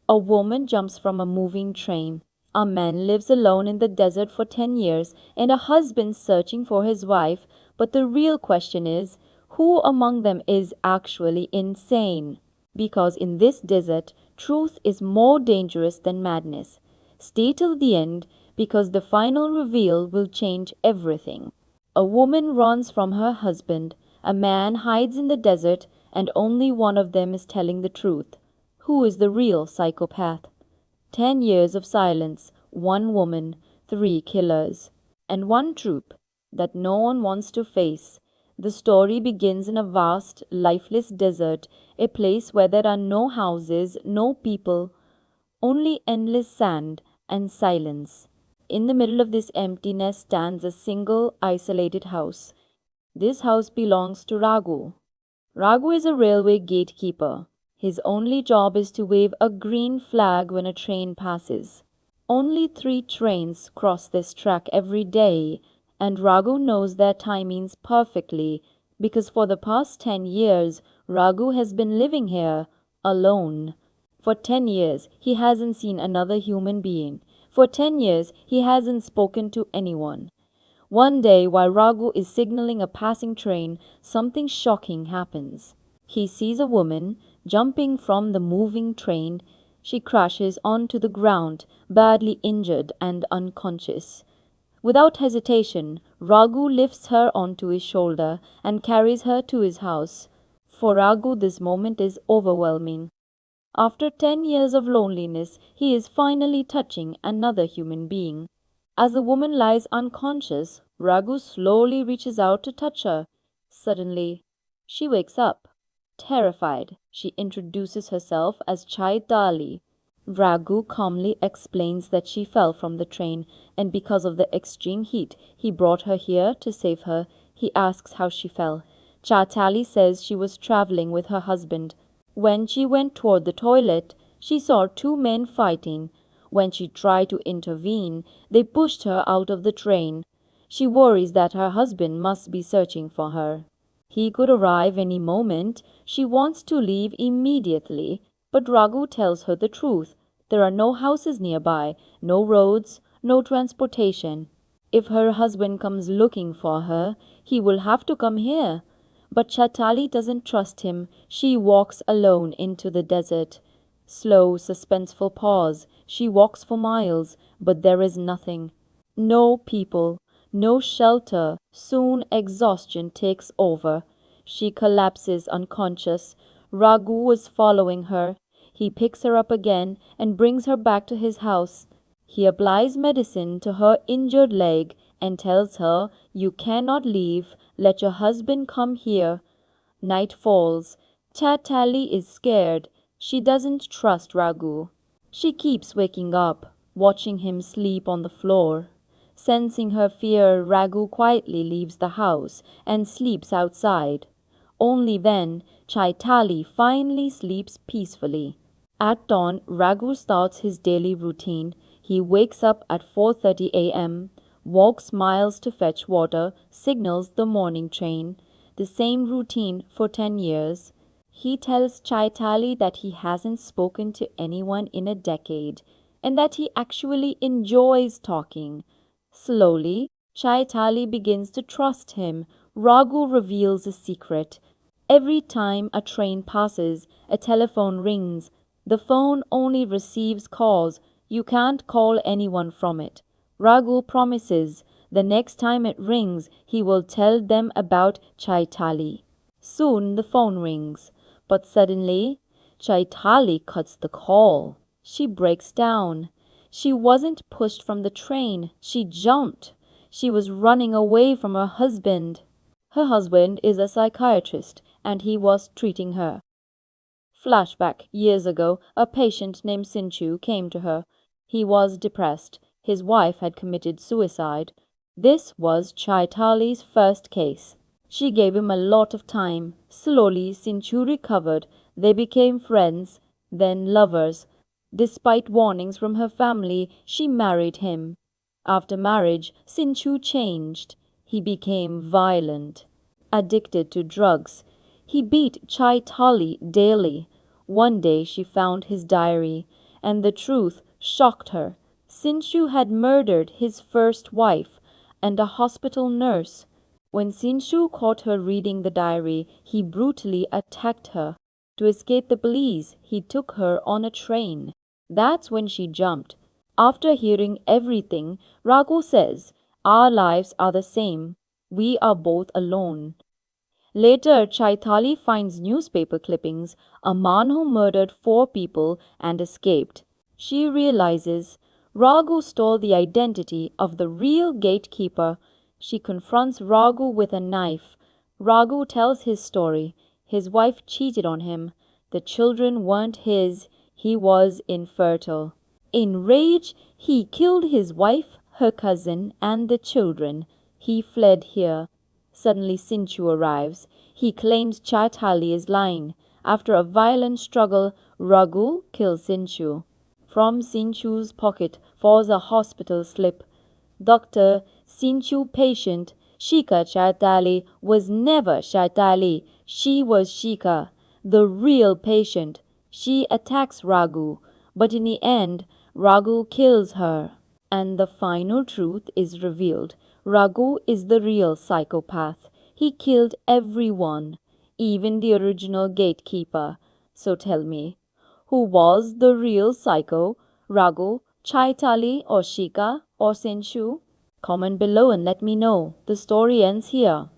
A woman jumps from a moving train. A man lives alone in the desert for 10 years, and a husband searching for his wife. But the real question is, who among them is actually insane? Because in this desert, truth is more dangerous than madness. Stay till the end, because the final reveal will change everything. A woman runs from her husband, a man hides in the desert, and only one of them is telling the truth. Who is the real psychopath? 10 years of silence, one woman, three killers, and one truth that no one wants to face. The story begins in a vast, lifeless desert, a place where there are no houses, no people, only endless sand and silence. In the middle of this emptiness stands a single, isolated house. This house belongs to Raghu. Raghu is a railway gatekeeper. His only job is to wave a green flag when a train passes. Only 3 trains cross this track every day, and Raghu knows their timings perfectly because for the past 10 years Raghu has been living here alone. For 10 years he hasn't seen another human being. For 10 years he hasn't spoken to anyone. One day, while Raghu is signaling a passing train, something shocking happens. He sees a woman jumping from the moving train. She crashes onto the ground, badly injured and unconscious. Without hesitation, Raghu lifts her onto his shoulder and carries her to his house. For Raghu, this moment is overwhelming. After 10 years of loneliness, he is finally touching another human being. As the woman lies unconscious, Raghu slowly reaches out to touch her. Suddenly, she wakes up. Terrified, she introduces herself as Chaitali. Raghu calmly explains that she fell from the train, and because of the extreme heat, he brought her here to save her. He asks how she fell. Chaitali says she was traveling with her husband. When she went toward the toilet, she saw 2 men fighting. When she tried to intervene, they pushed her out of the train. She worries that her husband must be searching for her. He could arrive any moment. She wants to leave immediately, but Raghu tells her the truth. There are no houses nearby, no roads, no transportation. If her husband comes looking for her, he will have to come here. But Chatali doesn't trust him. She walks alone into the desert. Slow, suspenseful pause. She walks for miles, but there is nothing. No people, no shelter. Soon exhaustion takes over. She collapses unconscious. Raghu was following her. He picks her up again and brings her back to his house. He applies medicine to her injured leg and tells her, "You cannot leave. Let your husband come here." Night falls. Chatali is scared. She doesn't trust Raghu. She keeps waking up, watching him sleep on the floor. Sensing her fear, Raghu quietly leaves the house and sleeps outside. Only then, Chaitali finally sleeps peacefully. At dawn, Raghu starts his daily routine. He wakes up at 4:30 a.m., walks miles to fetch water, signals the morning train. The same routine for 10 years. He tells Chaitali that he hasn't spoken to anyone in a decade and that he actually enjoys talking. Slowly, Chaitali begins to trust him. Raghu reveals a secret. Every time a train passes, a telephone rings. The phone only receives calls. You can't call anyone from it. Raghu promises the next time it rings, he will tell them about Chaitali. Soon the phone rings, but suddenly Chaitali cuts the call. She breaks down. She wasn't pushed from the train, she jumped. She was running away from her husband. Her husband is a psychiatrist and he was treating her. Flashback: years ago, a patient named Sinchu came to her. He was depressed. His wife had committed suicide. This was Chaitali's first case. She gave him a lot of time. Slowly, Sinchu recovered. They became friends, then lovers. Despite warnings from her family, she married him. After marriage, Sinchu changed. He became violent, addicted to drugs. He beat Chaitali daily. One day she found his diary. and the truth shocked her. Sinshu had murdered his first wife and a hospital nurse. When Sinshu caught her reading the diary, he brutally attacked her. To escape the police, he took her on a train. That's when she jumped. After hearing everything, Raghu says, "Our lives are the same. We are both alone." Later, Chaitali finds newspaper clippings, a man who murdered 4 people and escaped. She realizes Raghu stole the identity of the real gatekeeper. She confronts Raghu with a knife. Raghu tells his story. His wife cheated on him. The children weren't his. He was infertile. Enraged, he killed his wife, her cousin, and the children. He fled here. Suddenly Sinchu arrives. He claims Chaitali is lying. After a violent struggle, Raghu kills Sinchu. From Sinchu's pocket falls a hospital slip. Doctor, Sinchu patient, Shika Chaitali was never Chaitali. She was Shika, the real patient. She attacks Raghu, but in the end, Raghu kills her. And the final truth is revealed. Raghu is the real psychopath. He killed everyone, even the original gatekeeper. So tell me, who was the real psycho? Raghu, Chaitali, or Shika, or Senshu? Comment below and let me know. The story ends here.